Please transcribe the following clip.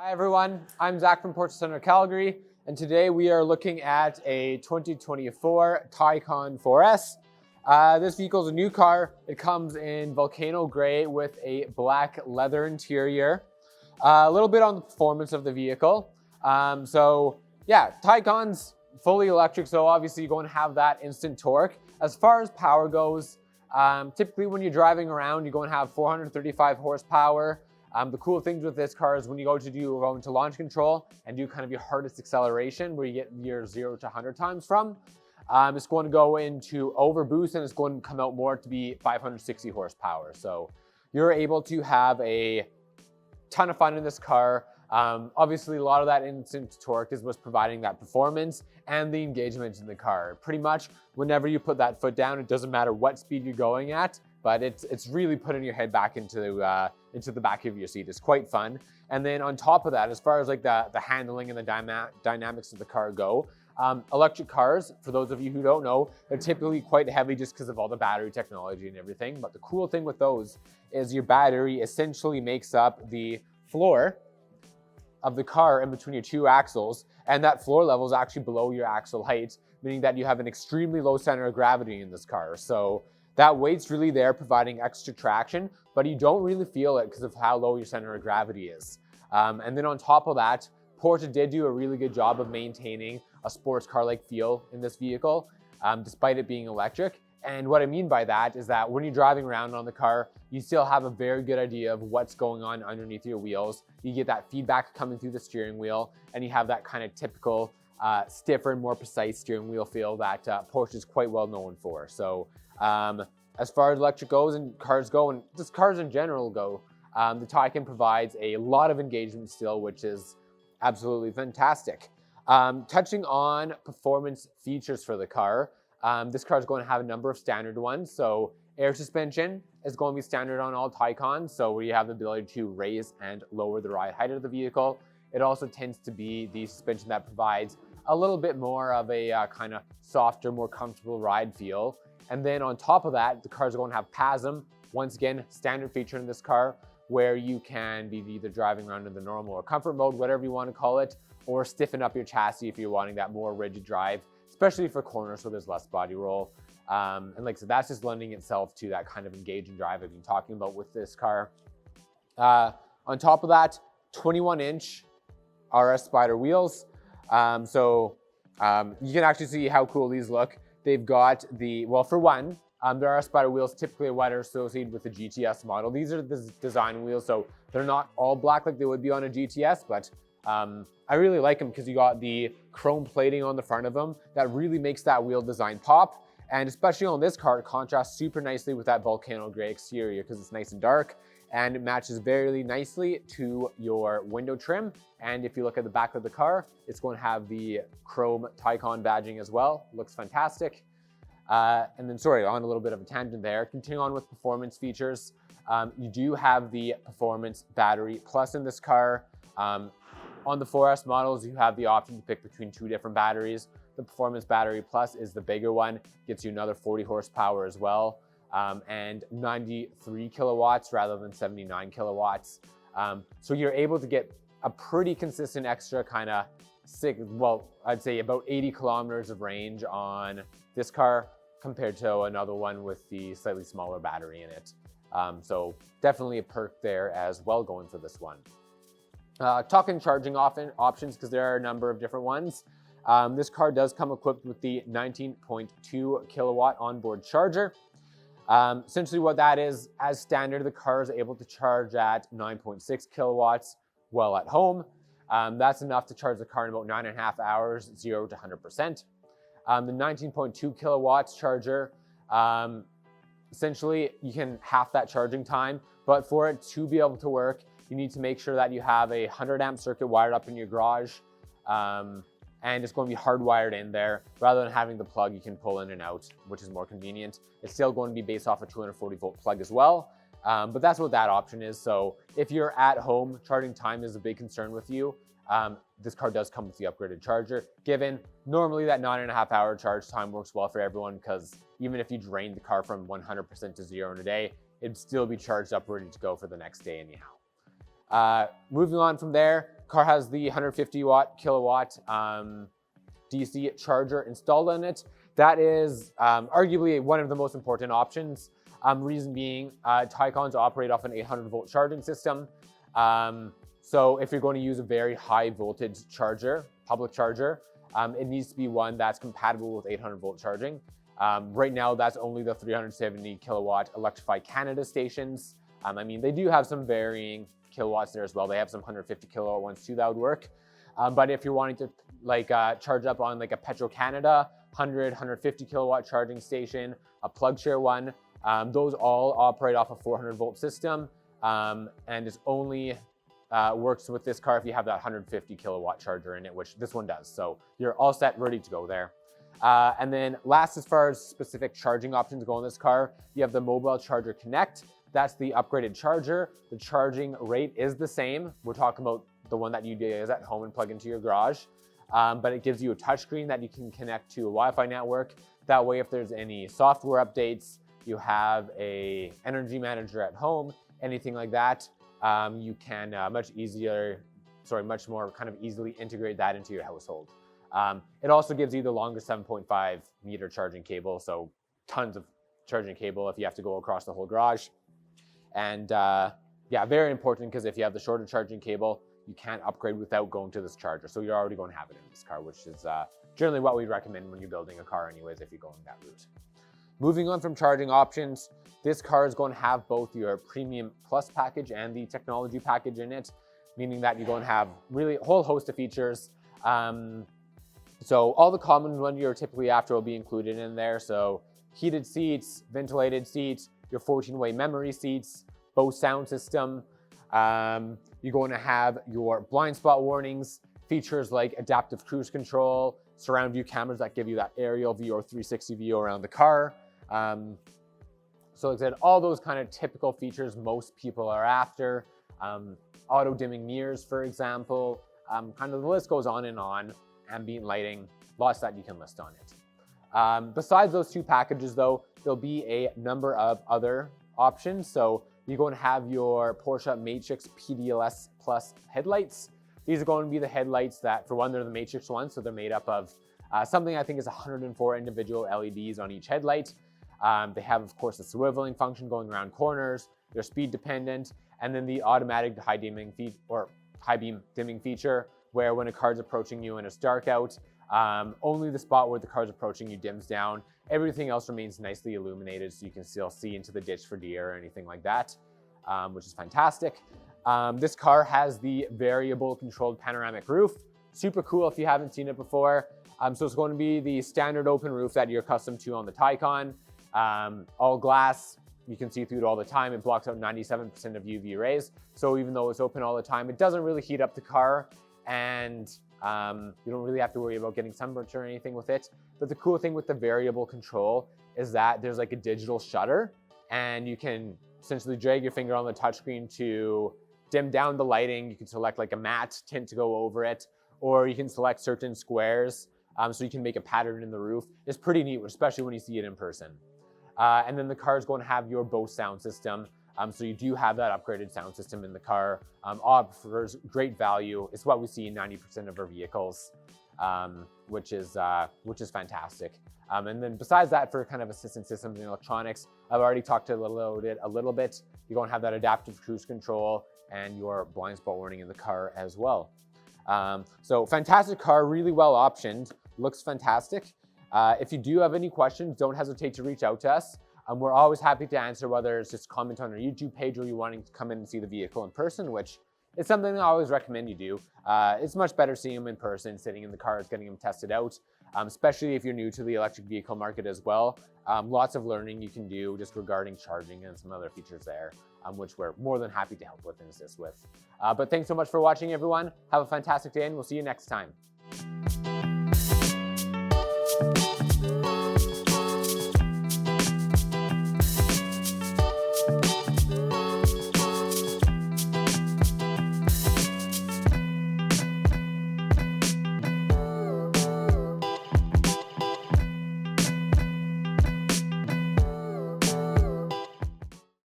Hi everyone, I'm Zach from Porsche Center Calgary, and today we are looking at a 2024 Taycan 4S. This vehicle is a new car. It comes in Volcano gray with a black leather interior. A little bit on the performance of the vehicle. Taycan's fully electric, so obviously you're going to have that instant torque. As far as power goes, typically when you're driving around, you're going to have 435 horsepower. The cool things with this car is when you go into launch control and do kind of your hardest acceleration where you get your 0 to 100 times from, it's going to go into overboost and it's going to come out more to be 560 horsepower. So you're able to have a ton of fun in this car. Obviously, a lot of that instant torque is what's providing that performance and the engagement in the car. Pretty much whenever you put that foot down, it doesn't matter what speed you're going at, but it's really putting your head back into the back of your seat. It's quite fun. And then on top of that, as far as like the handling and the dynamics of the car go, electric cars, for those of you who don't know, they're typically quite heavy just because of all the battery technology and everything. But the cool thing with those is your battery essentially makes up the floor of the car in between your two axles, and that floor level is actually below your axle height, meaning that you have an extremely low center of gravity in this car. So that weight's really there providing extra traction, but you don't really feel it because of how low your center of gravity is. And then on top of that, Porsche did do a really good job of maintaining a sports car-like feel in this vehicle, despite it being electric. And what I mean by that is that when you're driving around on the car, you still have a very good idea of what's going on underneath your wheels. You get that feedback coming through the steering wheel, and you have that kind of typical stiffer and more precise steering wheel feel that Porsche is quite well known for. So as far as electric goes and cars go, and just cars in general go, the Taycan provides a lot of engagement still, which is absolutely fantastic. Touching on performance features for the car, this car is going to have a number of standard ones. So air suspension is going to be standard on all Taycans, so where you have the ability to raise and lower the ride height of the vehicle. It also tends to be the suspension that provides a little bit more of a kind of softer, more comfortable ride feel. And then on top of that, the car is going to have PASM. Once again, standard feature in this car, where you can be either driving around in the normal or comfort mode, whatever you want to call it, or stiffen up your chassis if you're wanting that more rigid drive, especially for corners so there's less body roll. And like I said, that's just lending itself to that kind of engaging drive I've been talking about with this car. On top of that, 21-inch RS Spider wheels. You can actually see how cool these look. They've got for one, there are Spider wheels typically what are associated with the GTS model. These are the design wheels, so they're not all black like they would be on a GTS, but I really like them because you got the chrome plating on the front of them that really makes that wheel design pop. And especially on this car, it contrasts super nicely with that Volcano gray exterior because it's nice and dark, and it matches very nicely to your window trim. And if you look at the back of the car, it's going to have the chrome Taycan badging as well. Looks fantastic. And then, sorry, on a little bit of a tangent there. Continuing on with performance features, you do have the Performance Battery Plus in this car. On the 4S models, you have the option to pick between two different batteries. The Performance Battery Plus is the bigger one, gets you another 40 horsepower as well, and 93 kilowatts rather than 79 kilowatts. So you're able to get a pretty consistent extra kind of I'd say about 80 kilometers of range on this car compared to another one with the slightly smaller battery in it. So definitely a perk there as well going for this one. Talking charging options, because there are a number of different ones. This car does come equipped with the 19.2 kilowatt onboard charger. Essentially what that is, as standard, the car is able to charge at 9.6 kilowatts while at home. That's enough to charge the car in about 9.5 hours, 0 to 100%. The 19.2 kilowatts charger, essentially you can half that charging time, but for it to be able to work, you need to make sure that you have a 100 amp circuit wired up in your garage, and it's going to be hardwired in there rather than having the plug you can pull in and out, which is more convenient. It's still going to be based off a 240 volt plug as well, but that's what that option is. So if you're at home, charging time is a big concern with you. This car does come with the upgraded charger, given normally that 9.5 hour charge time works well for everyone, because even if you drain the car from 100% to 0 in a day, it'd still be charged up ready to go for the next day anyhow. Moving on from there, car has the 150 kilowatt DC charger installed on it. That is arguably one of the most important options. Reason being, Taycans operate off an 800 volt charging system. So if you're going to use a very high voltage charger, public charger, it needs to be one that's compatible with 800 volt charging. Right now, that's only the 370 kilowatt Electrify Canada stations. I mean, they do have some varying kilowatts there as well. They have some 150 kilowatt ones too that would work. But if you're wanting to like charge up on like a Petro-Canada 150 kilowatt charging station, a PlugShare one, those all operate off a 400 volt system, and it only works with this car if you have that 150 kilowatt charger in it, which this one does. So you're all set, ready to go there. And then last, as far as specific charging options go in this car, you have the Mobile Charger Connect. That's the upgraded charger. The charging rate is the same. We're talking about the one that you use at home and plug into your garage. But it gives you a touchscreen that you can connect to a Wi-Fi network. That way, if there's any software updates, you have a energy manager at home, anything like that, you can much more kind of easily integrate that into your household. It also gives you the longer 7.5 meter charging cable, so tons of charging cable if you have to go across the whole garage. And yeah, very important, because if you have the shorter charging cable, you can't upgrade without going to this charger. So you're already going to have it in this car, which is generally what we recommend when you're building a car anyways, if you're going that route. Moving on from charging options, this car is going to have both your Premium Plus package and the Technology package in it, meaning that you're going to have really a whole host of features. So all the common ones you're typically after will be included in there. So heated seats, ventilated seats, your 14-way memory seats, Bose sound system. You're going to have your blind spot warnings, features like adaptive cruise control, surround view cameras that give you that aerial view or 360 view around the car. So like I said, all those kind of typical features most people are after. Auto dimming mirrors, for example. Kind of the list goes on and on. Ambient lighting, lots that you can list on it. Besides those two packages though, there'll be a number of other options. So you're going to have your Porsche Matrix PDLS Plus headlights. These are going to be the headlights that, for one, they're the Matrix ones, so they're made up of something I think is 104 individual LEDs on each headlight. They have, of course, the swiveling function going around corners. They're speed dependent, and then the automatic high beam dimming feature, where when a car's approaching you and it's dark out, only the spot where the car's approaching you dims down. Everything else remains nicely illuminated, so you can still see into the ditch for deer or anything like that, which is fantastic. This car has the variable controlled panoramic roof. Super cool if you haven't seen it before. So it's going to be the standard open roof that you're accustomed to on the Taycan. All glass, you can see through it all the time. It blocks out 97% of UV rays. So even though it's open all the time, it doesn't really heat up the car, and you don't really have to worry about getting sunburnt or anything with it. But the cool thing with the variable control is that there's like a digital shutter, and you can essentially drag your finger on the touchscreen to dim down the lighting. You can select like a matte tint to go over it, or you can select certain squares, so you can make a pattern in the roof. It's pretty neat, especially when you see it in person. And then the car is going to have your Bose sound system. So you do have that upgraded sound system in the car. Offers great value. It's what we see in 90% of our vehicles, which is fantastic. And then besides that, for kind of assistant systems and electronics, I've already talked about it a little bit. You're going to have that adaptive cruise control and your blind spot warning in the car as well. So fantastic car, really well optioned, looks fantastic. If you do have any questions, don't hesitate to reach out to us. We're always happy to answer, whether it's just comment on our YouTube page or you wanting to come in and see the vehicle in person, which is something I always recommend you do. It's much better seeing them in person, sitting in the cars, getting them tested out, especially if you're new to the electric vehicle market as well. Lots of learning you can do just regarding charging and some other features there, which we're more than happy to help with and assist with. But thanks so much for watching, everyone. Have a fantastic day, and we'll see you next time.